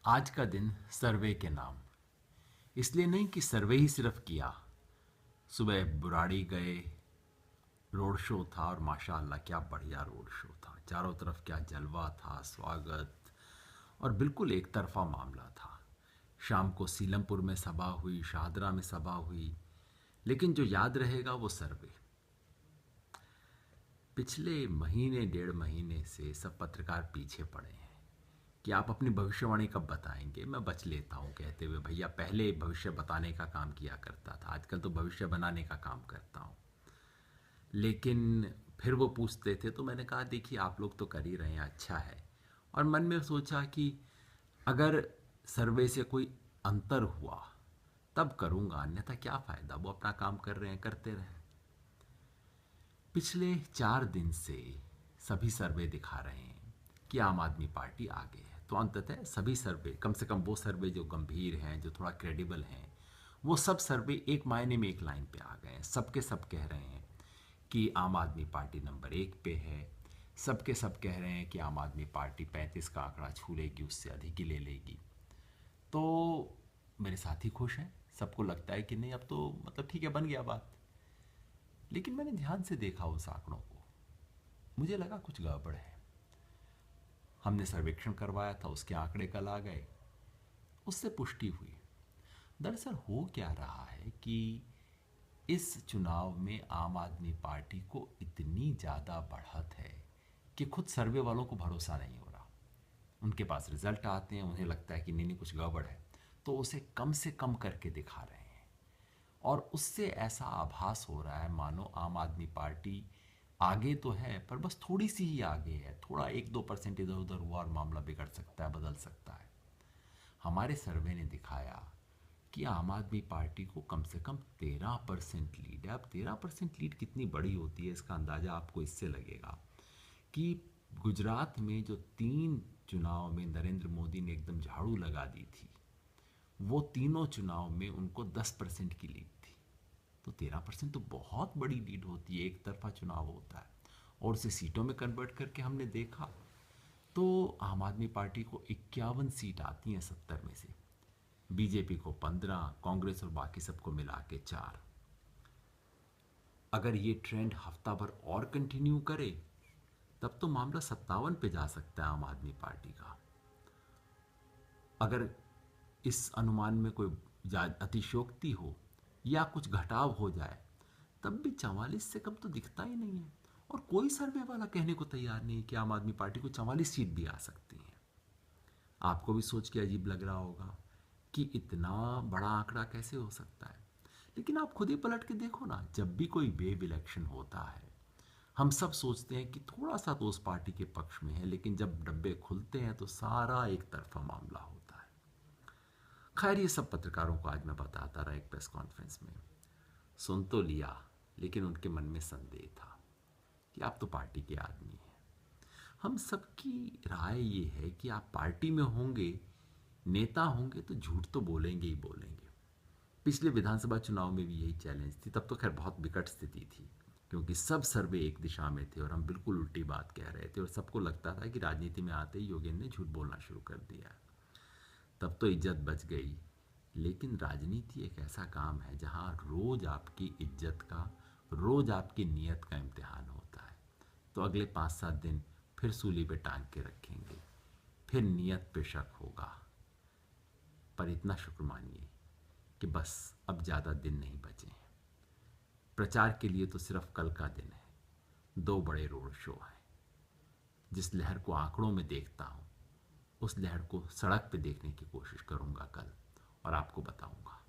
आज का दिन सर्वे के नाम, इसलिए नहीं कि सर्वे ही सिर्फ किया। सुबह बुराड़ी गए, रोड शो था और माशाअल्लाह क्या बढ़िया रोड शो था। चारों तरफ क्या जलवा था, स्वागत, और बिल्कुल एक तरफा मामला था। शाम को सीलमपुर में सभा हुई, शाहदरा में सभा हुई, लेकिन जो याद रहेगा वो सर्वे। पिछले महीने डेढ़ महीने से सब पत्रकार पीछे पड़े हैं कि आप अपनी भविष्यवाणी कब बताएंगे। मैं बच लेता हूँ कहते हुए, भैया पहले भविष्य बताने का काम किया करता था, आजकल तो भविष्य बनाने का काम करता हूँ। लेकिन फिर वो पूछते थे तो मैंने कहा देखिए आप लोग तो कर ही रहे हैं, अच्छा है। और मन में सोचा कि अगर सर्वे से कोई अंतर हुआ तब करूँगा, अन्यथा क्या फ़ायदा। वो अपना काम कर रहे हैं, करते रहें। पिछले 4 दिन से सभी सर्वे दिखा रहे हैं कि आम आदमी पार्टी आगे है। तो अंततः सभी सर्वे, कम से कम वो सर्वे जो गंभीर हैं, जो थोड़ा क्रेडिबल हैं, वो सब सर्वे एक मायने में एक लाइन पे आ गए हैं। सबके सब कह रहे हैं कि आम आदमी पार्टी नंबर 1 पे है। सबके सब कह रहे हैं कि आम आदमी पार्टी 35 का आंकड़ा छू लेगी, उससे अधिक ही ले लेगी। तो मेरे साथी खुश हैं, सबको लगता है कि नहीं अब तो मतलब ठीक है, बन गया बात। लेकिन मैंने ध्यान से देखा उस आंकड़ों को, मुझे लगा कुछ गड़बड़ है। हमने सर्वेक्षण करवाया था, उसके आंकड़े कल आ गए, उससे पुष्टि हुई। दरअसल हो क्या रहा है कि इस चुनाव में आम आदमी पार्टी को इतनी ज़्यादा बढ़त है कि खुद सर्वे वालों को भरोसा नहीं हो रहा। उनके पास रिजल्ट आते हैं, उन्हें लगता है कि नहीं नहीं कुछ गड़बड़ है, तो उसे कम से कम करके दिखा रहे हैं। और उससे ऐसा आभास हो रहा है मानो आम आदमी पार्टी आगे तो है पर बस थोड़ी सी ही आगे है। थोड़ा 1-2% इधर उधर हुआ और मामला बिगड़ सकता है, बदल सकता है। हमारे सर्वे ने दिखाया कि आम आदमी पार्टी को कम से कम 13% लीड है। अब 13% लीड कितनी बड़ी होती है इसका अंदाज़ा आपको इससे लगेगा कि गुजरात में जो 3 चुनाव में नरेंद्र मोदी ने एकदम झाड़ू लगा दी थी, वो तीनों चुनाव में उनको 10% की लीड थी। तो 13% तो बहुत बड़ी लीड होती है, एक तरफा चुनाव होता है। और उसे सीटों में कन्वर्ट करके हमने देखा तो आम आदमी पार्टी को 51 सीट आती हैं 70 में से, बीजेपी को 15, कांग्रेस और बाकी सबको मिला के 4। अगर ये ट्रेंड हफ्ता भर और कंटिन्यू करे तब तो मामला 57 पे जा सकता है आम आदमी पार्टी का। अगर इस अनुमान में कोई अतिशयोक्ति हो या कुछ घटाव हो जाए तब भी 44 से कम तो दिखता ही नहीं है। और कोई सर्वे वाला कहने को तैयार नहीं कि आम आदमी पार्टी को 44 सीट भी आ सकती हैं। आपको भी सोच के अजीब लग रहा होगा कि इतना बड़ा आंकड़ा कैसे हो सकता है। लेकिन आप खुद ही पलट के देखो ना, जब भी कोई वेव इलेक्शन होता है हम सब सोचते हैं कि थोड़ा सा तो उस पार्टी के पक्ष में है, लेकिन जब डब्बे खुलते हैं तो सारा एक तरफा मामला होता है। खैर ये सब पत्रकारों को आज मैं बताता रहा एक प्रेस कॉन्फ्रेंस में। सुन तो लिया, लेकिन उनके मन में संदेह था कि आप तो पार्टी के आदमी हैं। हम सबकी राय ये है कि आप पार्टी में होंगे, नेता होंगे तो झूठ तो बोलेंगे ही बोलेंगे। पिछले विधानसभा चुनाव में भी यही चैलेंज थी। तब तो खैर बहुत विकट स्थिति थी क्योंकि सब सर्वे एक दिशा में थे और हम बिल्कुल उल्टी बात कह रहे थे और सबको लगता था कि राजनीति में आते ही योगेंद्र ने झूठ बोलना शुरू कर दिया। तब तो इज्जत बच गई। लेकिन राजनीति एक ऐसा काम है जहाँ रोज आपकी इज्जत का, रोज आपकी नीयत का इम्तिहान होता है। तो अगले 5-7 दिन फिर सूली पे टांग के रखेंगे, फिर नीयत पे शक होगा। पर इतना शुक्र मानिए कि बस अब ज़्यादा दिन नहीं बचे हैं। प्रचार के लिए तो सिर्फ कल का दिन है। 2 बड़े रोड शो हैं। जिस लहर को आंकड़ों में देखता हूँ उस लहर को सड़क पे देखने की कोशिश करूँगा कल और आपको बताऊँगा।